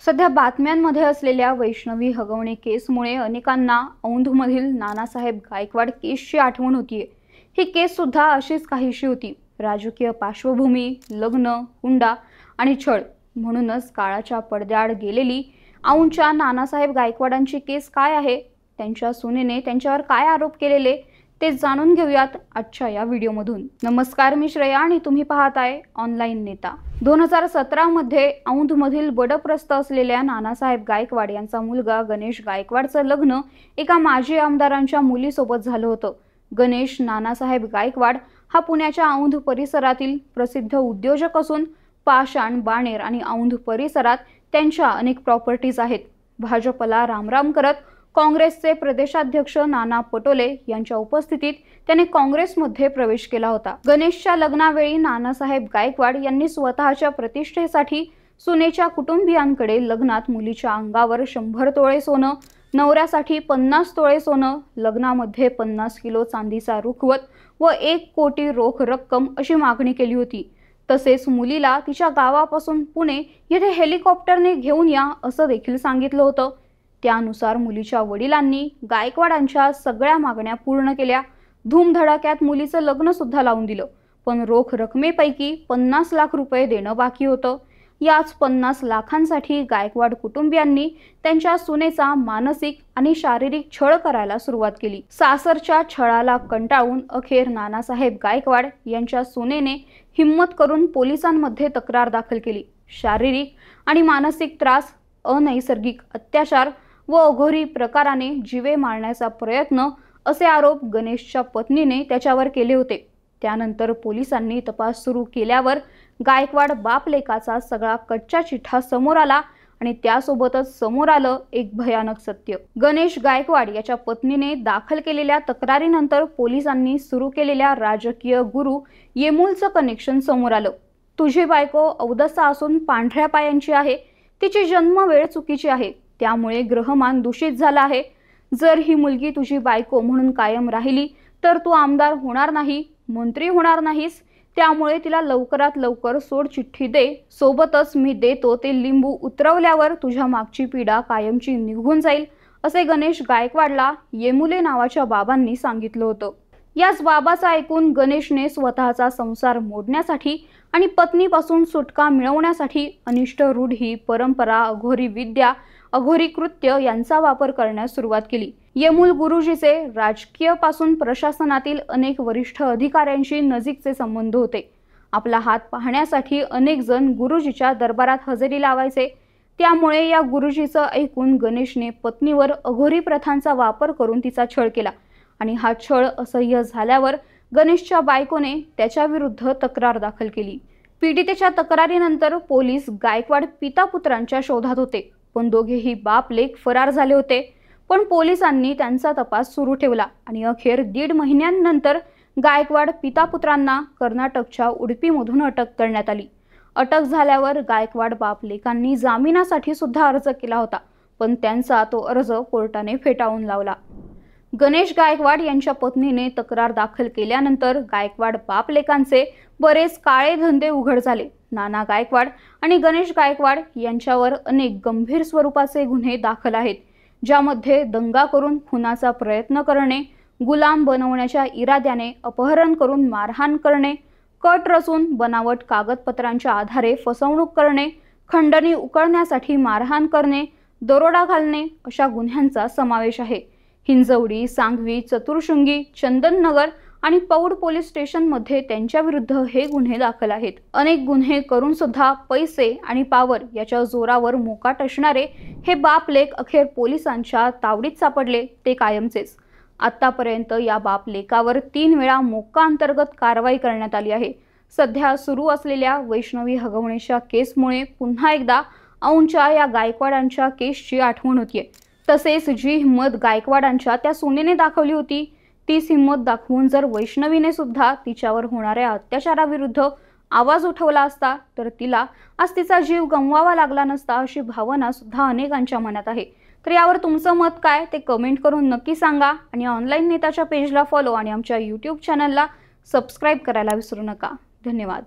सध्या बातम्यांमध्ये असलेल्या वैष्णवी हगवणे केसमुळे अनेकांना औंधमधील नानासाहेब गायकवाड केसची आठवण होतीये। ही केस सुद्धा अशीच काहीशी होती। राजकीय पार्श्वभूमी, लग्न, हुंडा आणि छळ, म्हणूनच काळाच्या पडद्याआड गेलेली औंधच्या नानासाहेब गायकवाडांची केस काय आहे, त्यांच्या सुनेने त्यांच्यावर काय आरोप केलेले ते जाणून घेऊयात आजच्या या व्हिडिओमधून। नमस्कार, मी श्रेया आणि तुम्ही पाहताय ऑनलाईन नेता। 2017 मध्ये औंधमधील बडप्रस्थ असलेल्या नानासाहेब गायकवाड यांचा मुलगा गणेश गायकवाडचं लग्न एका माजी आमदारांच्या मुलीसोबत झालं होतं। गणेश नानासाहेब गायकवाड हा पुण्याच्या औंध परिसरातील प्रसिद्ध उद्योजक असून पाषाण, बाणेर आणि औंध परिसरात त्यांच्या अनेक प्रॉपर्टीज आहेत। भाजपला रामराम करत काँग्रेसचे प्रदेशाध्यक्ष नाना पटोले यांच्या उपस्थितीत त्याने काँग्रेसमध्ये प्रवेश केला होता। गणेशच्या लग्नावेळी नानासाहेब गायकवाड यांनी स्वतःच्या प्रतिष्ठेसाठी सुनेच्या कुटुंबियांकडे लग्नात मुलीच्या अंगावर 100 तोळे सोनं, नवऱ्यासाठी 50 तोळे सोनं, लग्नामध्ये 50 किलो चांदीचा रुखवत व 1 कोटी रोख रक्कम अशी मागणी केली होती। तसेच मुलीला तिच्या गावापासून पुणे येथे हेलिकॉप्टरने घेऊन या असं देखील सांगितलं होतं। त्यानुसार मुलीच्या वडिलांनी गायकवाडांच्या सगळ्या मागण्या पूर्ण केल्या। धूमधडाक्यात मुलीचं लग्न सुद्धा लावून दिलं, पण रोख रकमेपैकी 50 लाख रुपये देणं बाकी होतं। याच 50 लाखांसाठी गायकवाड कुटुंबियांनी त्यांच्या सुनेचा मानसिक आणि शारीरिक छळ करायला सुरुवात केली। सासरच्या छळाला कंटाळून अखेर नानासाहेब गायकवाड यांच्या सुनेने हिम्मत करून पोलिसांमध्ये तक्रार दाखल केली। शारीरिक आणि मानसिक त्रास, अनैसर्गिक अत्याचार व अघोरी प्रकाराने जीवे मारण्याचा प्रयत्न असे आरोप गणेशच्या पत्नीने त्याच्यावर केले होते। त्यानंतर पोलिसांनी तपास सुरू केल्यावर गायकवाड बाप लेकाचा सगळा कच्चा चिठ्ठा समोर आला आणि त्यासोबतच समोर आलं एक भयानक सत्य। गणेश गायकवाड याच्या पत्नीने दाखल केलेल्या तक्रारीनंतर पोलिसांनी सुरू केलेल्या राजकीय गुरु येमूलचं कनेक्शन समोर आलं। तुझी बायको अवदसा असून पांढऱ्या पायांची आहे, तिची जन्मवेळ चुकीची आहे, त्यामुळे ग्रहमान दूषित झाला आहे। जर ही मुलगी तुझी बायको म्हणून कायम राहिली तर तू आमदार होणार नाही, मंत्री होणार नाहीस, त्यामुळे तिला लवकरात लवकर सोड चिठ्ठी दे। सोबतच मी देतो ते लिंबू उतरवल्यावर तुझ्या मागची पीडा कायमची निघून जाईल, असे गणेश गायकवाडला येमुले नावाच्या बाबांनी सांगितलं होतं। याच बाबाचं ऐकून गणेशने स्वतःचा संसार मोडण्यासाठी आणि पत्नीपासून सुटका मिळवण्यासाठी अनिष्ट रूढी, परंपरा, अघोरी विद्या, अघोरी कृत्य यांचा वापर करण्यास सुरुवात केली। येमूल गुरुजीचे राजकीय पासून प्रशासनातील अनेक वरिष्ठ अधिकाऱ्यांशी नजीकचे संबंध होते। आपला हात पाहण्यासाठी अनेक जण गुरुजीच्या दरबारात हजेरी लावायचे। त्यामुळे या गुरुजीचं ऐकून गणेशने पत्नीवर अघोरी प्रथांचा वापर करून तिचा छळ केला आणि हा छळ असह्य झाल्यावर गणेशच्या बायकोने त्याच्या विरुद्ध तक्रार दाखल केली। पीडितेच्या तक्रारीनंतर पोलीस गायकवाड पिता पुत्रांच्या शोधात होते, पण दोघेही बाप लेक फरार झाले होते। पण पोलिसांनी त्यांचा तपास सुरू ठेवला आणि अखेर 1.5 महिन्यांनंतर गायकवाड पिता पुत्रांना कर्नाटकच्या उडुपीमधून अटक करण्यात आली। अटक झाल्यावर गायकवाड बाप लेकांनी जामिनासाठी सुद्धा अर्ज केला होता, पण त्यांचा तो अर्ज कोर्टाने फेटाळून लावला। गणेश गायकवाड यांच्या पत्नीने तक्रार दाखल केल्यानंतर गायकवाड बाप लेकांचे बरेच काळे धंदे उघड झाले। नाना गायकवाड आणि गणेश गायकवाड यांच्यावर अनेक गंभीर स्वरूपाचे गुन्हे दाखल आहेत, ज्यामध्ये दंगा करून खुनाचा प्रयत्न करणे, गुलाम बनवण्याच्या इराद्याने अपहरण करून मारहाण करणे, कट रचून बनावट कागदपत्रांच्या आधारे फसवणूक करणे, खंडणी उकळण्यासाठी मारहाण करणे, दरोडा घालणे अशा गुन्ह्यांचा समावेश आहे। हिंजवडी, सांगवी, चतुर्शृंगी, चंदननगर आणि पौड पोलीस स्टेशनमध्ये त्यांच्या विरुद्ध हे गुन्हे दाखल आहेत। अनेक गुन्हे करून सुद्धा पैसे आणि पावर याच्या जोरावर मोकाट असणारे हे बाप लेक अखेर पोलिसांच्या तावडीत सापडले, ते कायमचेच। आतापर्यंत या बाप लेकावर 3 वेळा मोक्का अंतर्गत कारवाई करण्यात आली आहे। सध्या सुरू असलेल्या वैष्णवी हगवणेच्या केसमुळे पुन्हा एकदा औंधच्या या गायकवाडांच्या केसची आठवण होतीये। तसेच जी हिम्मत गायकवाडांच्या त्या सुनेने दाखवली होती, तीच हिम्मत दाखवून जर वैष्णवीने सुद्धा तिच्यावर होणाऱ्या अत्याचाराविरुद्ध आवाज उठवला असता तर तिला आज तिचा जीव गमवावा लागला नसता, अशी भावना सुद्धा अनेकांच्या मनात आहे। तर यावर तुमचं मत काय ते कमेंट करून नक्की सांगा आणि ऑनलाईन नेताच्या पेजला फॉलो आणि आमच्या YouTube चॅनलला सबस्क्राईब करायला विसरू नका। धन्यवाद।